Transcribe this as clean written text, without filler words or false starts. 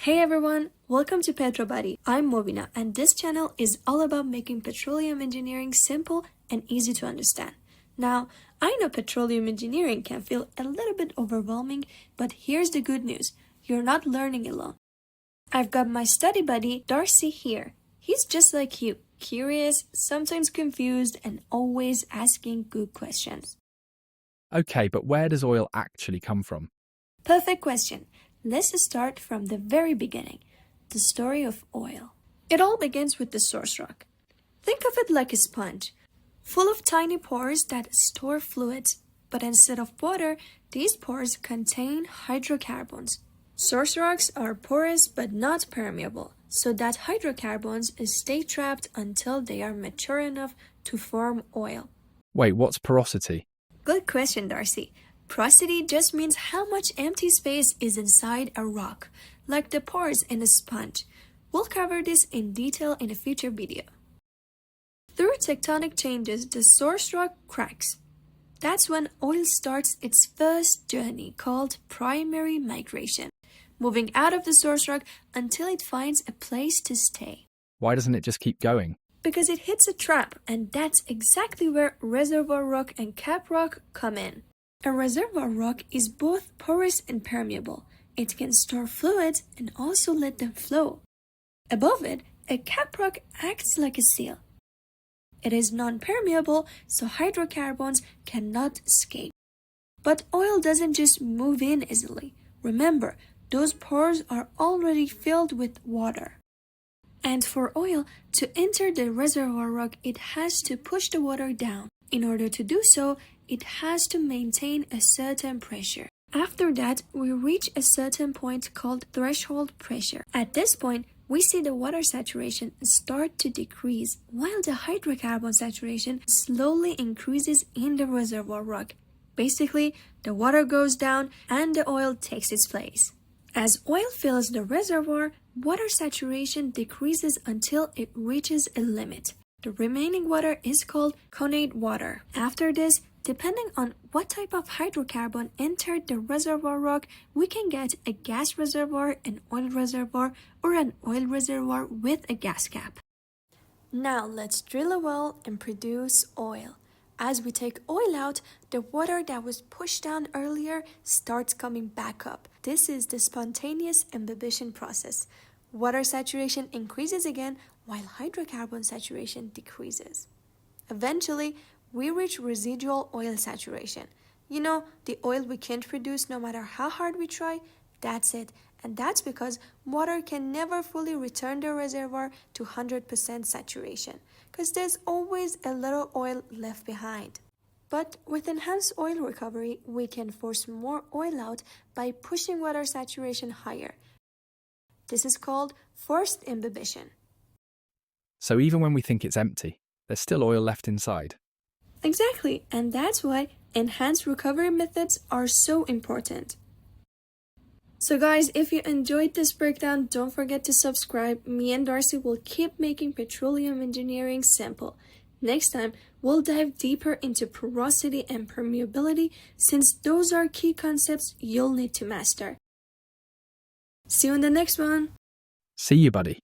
Hey everyone, welcome to PetroBuddy. I'm Movina and this channel is all about making petroleum engineering simple and easy to understand. Now, I know petroleum engineering can feel a little bit overwhelming, but here's the good news. You're not learning alone. I've got my study buddy, Darcy, here. He's just like you, curious, sometimes confused, and always asking good questions. Okay, but where does oil actually come from? Perfect question. Let's start from the very beginning, the story of oil. It all begins with the source rock. Think of it like a sponge, full of tiny pores that store fluids, but instead of water, these pores contain hydrocarbons. Source rocks are porous but not permeable, so that hydrocarbons stay trapped until they are mature enough to form oil. Wait, what's porosity? Good question, Darcy. Porosity just means how much empty space is inside a rock, like the pores in a sponge. We'll cover this in detail in a future video. Through tectonic changes, the source rock cracks. That's when oil starts its first journey, called primary migration, moving out of the source rock until it finds a place to stay. Why doesn't it just keep going? Because it hits a trap, and that's exactly where reservoir rock and cap rock come in. A reservoir rock is both porous and permeable. It can store fluids and also let them flow. Above it, a cap rock acts like a seal. It is non-permeable, so hydrocarbons cannot escape. But oil doesn't just move in easily. Remember, those pores are already filled with water. And for oil to enter the reservoir rock, it has to push the water down. In order to do so, it has to maintain a certain pressure. After that, we reach a certain point called threshold pressure. At this point, we see the water saturation start to decrease, while the hydrocarbon saturation slowly increases in the reservoir rock. Basically, the water goes down and the oil takes its place. As oil fills the reservoir, water saturation decreases until it reaches a limit. The remaining water is called connate water. After this, depending on what type of hydrocarbon entered the reservoir rock, we can get a gas reservoir, an oil reservoir, or an oil reservoir with a gas cap. Now let's drill a well and produce oil. As we take oil out, the water that was pushed down earlier starts coming back up. This is the spontaneous imbibition process. Water saturation increases again while hydrocarbon saturation decreases. Eventually, we reach residual oil saturation. You know, the oil we can't produce no matter how hard we try, that's it. And that's because water can never fully return the reservoir to 100% saturation, because there's always a little oil left behind. But with enhanced oil recovery, we can force more oil out by pushing water saturation higher. This is called forced imbibition. So even when we think it's empty, there's still oil left inside. Exactly, and that's why enhanced recovery methods are so important. So guys, if you enjoyed this breakdown, don't forget to subscribe. Me and Darcy will keep making petroleum engineering simple. Next time, we'll dive deeper into porosity and permeability, since those are key concepts you'll need to master. See you in the next one. See you, buddy.